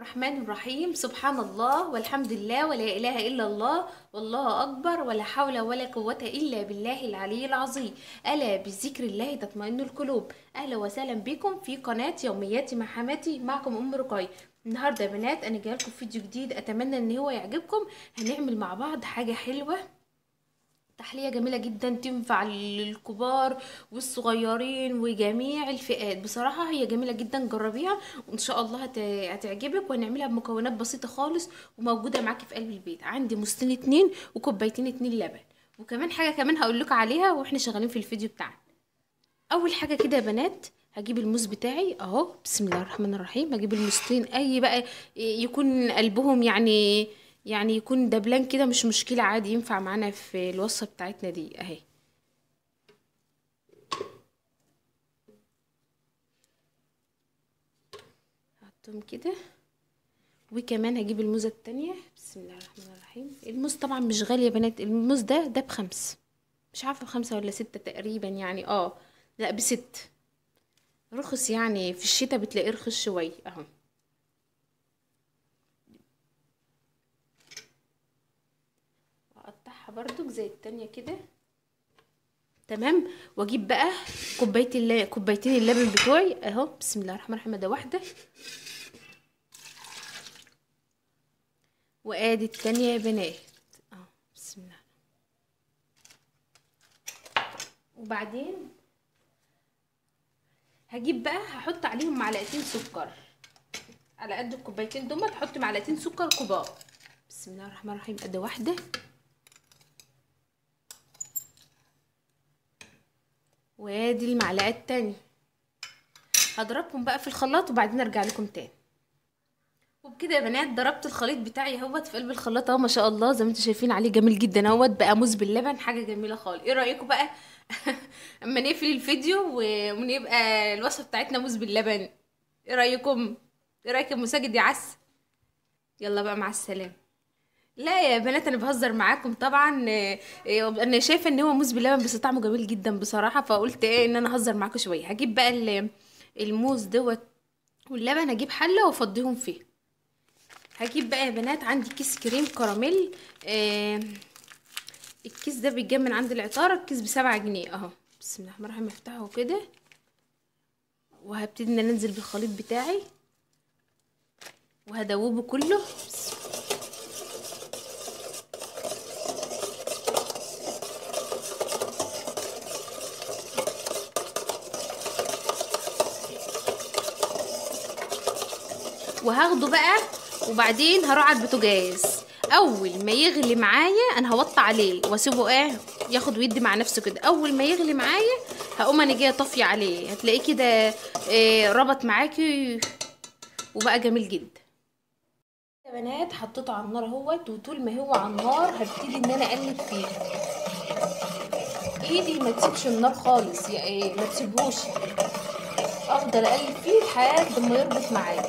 الرحمن الرحيم. سبحان الله والحمد لله ولا إله إلا الله والله أكبر ولا حول ولا قوة إلا بالله العلي العظيم. ألا بذكر الله تطمئن القلوب. أهلا وسهلا بكم في قناة يومياتي مع حماتي، معكم أم رقية. النهارده يا بنات أنا جايلكم فيديو جديد، أتمنى إن هو يعجبكم. هنعمل مع بعض حاجة حلوة، تحلية جميلة جدا تنفع للكبار والصغيرين وجميع الفئات. بصراحة هي جميلة جدا، جربيها وان شاء الله هتعجبك. وهنعملها بمكونات بسيطة خالص وموجودة معاكي في قلب البيت. عندي موزتين 2 وكوبايتين 2 لبن، وكمان حاجة كمان هقول لكم عليها واحنا شغالين في الفيديو بتاعنا. اول حاجة كده يا بنات، هجيب الموز بتاعي اهو، بسم الله الرحمن الرحيم. هجيب الموزتين اي بقى يكون قلبهم يعني يكون دبلان كده، مش مشكلة عادي، ينفع معانا في الوصفة بتاعتنا دي اهي. هحطهم كده، وكمان هجيب الموزة التانية، بسم الله الرحمن الرحيم. الموز طبعا مش غالي يا بنات، الموز ده ب5، مش عارفة ب5 ولا 6 تقريبا يعني. لا ب6، رخص يعني، في الشتاء بتلاقيه رخص شوية اهو. اقطعها برضو زي التانية كده، تمام. واجيب بقى كوبايتين اللبن بتوعي اهو، بسم الله الرحمن الرحيم. ده واحدة، وادي التانية يا بنات اهو، بسم الله. وبعدين هجيب بقى هحط عليهم معلقتين سكر، على قد الكوبايتين دول تحط معلقتين سكر كبار. بسم الله الرحمن الرحيم. ادي واحدة، وادي المعلقة التانية. هضربهم بقى في الخلاط وبعدين ارجع لكم تاني. وبكده يا بنات ضربت الخليط بتاعي اهوت في قلب الخلاط اهو، ما شاء الله زي ما انتم شايفين عليه جميل جدا اهوت، بقى موز باللبن، حاجه جميله خالص. ايه رايكم بقى اما نقفل الفيديو ونبقى الوصفه بتاعتنا موز باللبن؟ ايه رايكم؟ ايه رايك يا مساجد يا عس؟ يلا بقى مع السلامه. لا يا بنات انا بهزر معاكم طبعا. انا شايفه ان هو موز باللبن بس طعمه جميل جدا بصراحه، فقلت ان انا اهزر معاكم شويه. هجيب بقى الموز دوت واللبن، هجيب حله وافضيهم فيه. هجيب بقى يا بنات، عندي كيس كريم كراميل. الكيس ده بيتجاب من عند العطارة، الكيس ب7 جنيه اهو. بسم الله الرحمن الرحيم. افتحه كده وهبتدي ان انا انزل بالخليط بتاعي وهدوبه كله. وهاخده بقى، وبعدين هروح على البوتاجاز. اول ما يغلي معايا انا هوطي عليه واسيبه ياخد ويدي مع نفسه كده. اول ما يغلي معايا هقوم انا جايه طافيه عليه، هتلاقيه كده ربط معاكي وبقى جميل جدا يا بنات. حطيته على النار اهوت، وطول ما هو على النار هبتدي ان انا اقلب فيه. ايدي ما تسيبش النار خالص، يعني ما تسيبهوش، افضل اقلب فيه لحد ما يربط معايا.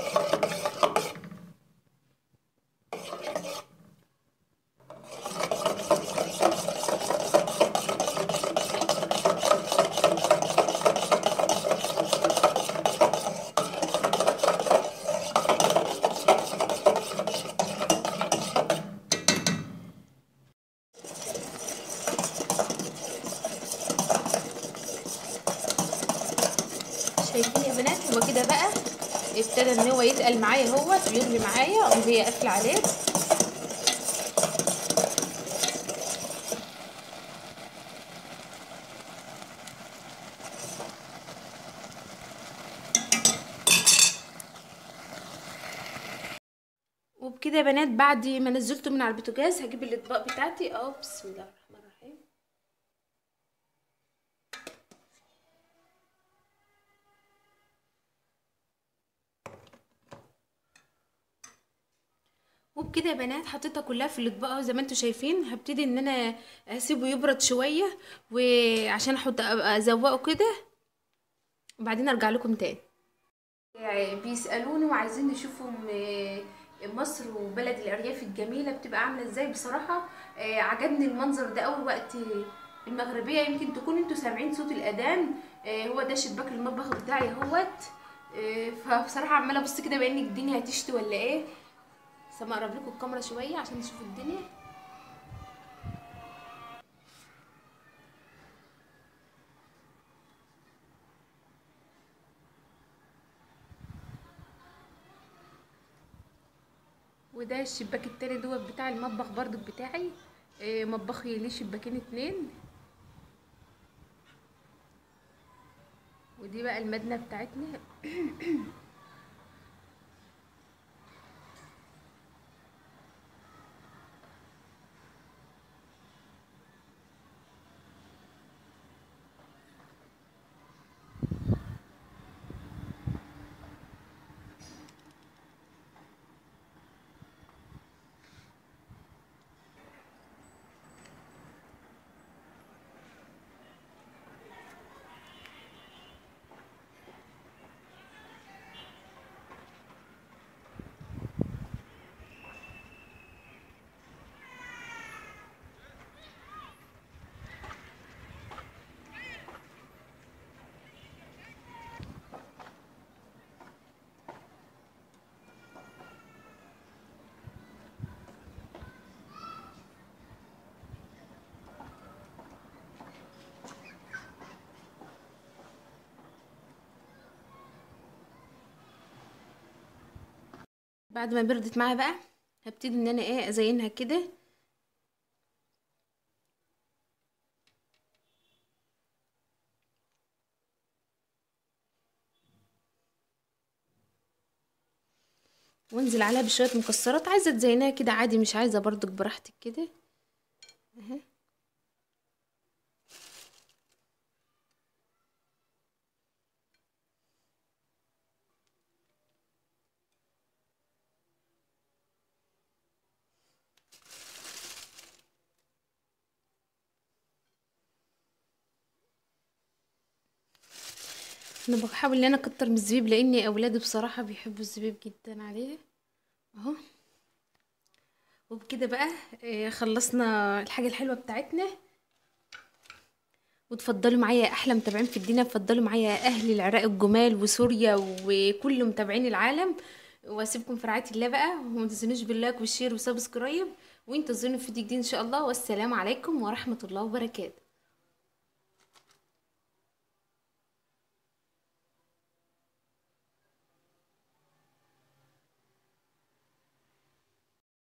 شايفين يا بنات؟ هو كده بقى ابتدى ان هو يتقل معايا اهوت ويغلي معايا، اقوم جايه قافله عليه. وبكده يا بنات بعد ما نزلته من على البوتاجاز هجيب الاطباق بتاعتي اهو، بسم الله الرحمن الرحيم. وبكده يا بنات حطيتها كلها في الاطباق اهو زي ما انتم شايفين. هبتدي ان انا اسيبه يبرد شويه وعشان احط ابقى ازوقه كده، وبعدين ارجع لكم تاني. بيسالوني وعايزين يشوفوا مصر وبلد الارياف الجميله بتبقى عامله ازاي. بصراحه عجبني المنظر ده اول وقت المغربيه، يمكن تكون انتوا سامعين صوت الاذان. هو ده شباك المطبخ بتاعي اهوت. فبصراحه عماله ابص كده بان الدنيا هتشتي ولا ايه. بس اما اقرب لكم الكاميرا شويه عشان تشوفوا الدنيا. وده الشباك التاني دوت بتاع المطبخ برضو بتاعي. مطبخي ليه شباكين اتنين. ودي بقى المدنة بتاعتنا. بعد ما بردت معايا بقى هبتدي ان انا ايه ازينها كده. وانزل عليها بشويه مكسرات. عايزه تزينها كده عادي، مش عايزه برضك براحتك كده اهي. انا بحاول ان انا اكتر من الزبيب لان اولادي بصراحه بيحبوا الزبيب جدا عليه اهو. وبكده بقى خلصنا الحاجه الحلوه بتاعتنا. وتفضلوا معايا احلى متابعين في الدنيا، تفضلوا معايا اهل العراق الجمال وسوريا وكل متابعين العالم. واسيبكم في رعايه الله بقى، وما تنسونوش باللايك والشير وسبسكرايب. وانتظروني في فيديو جديد ان شاء الله. والسلام عليكم ورحمه الله وبركاته.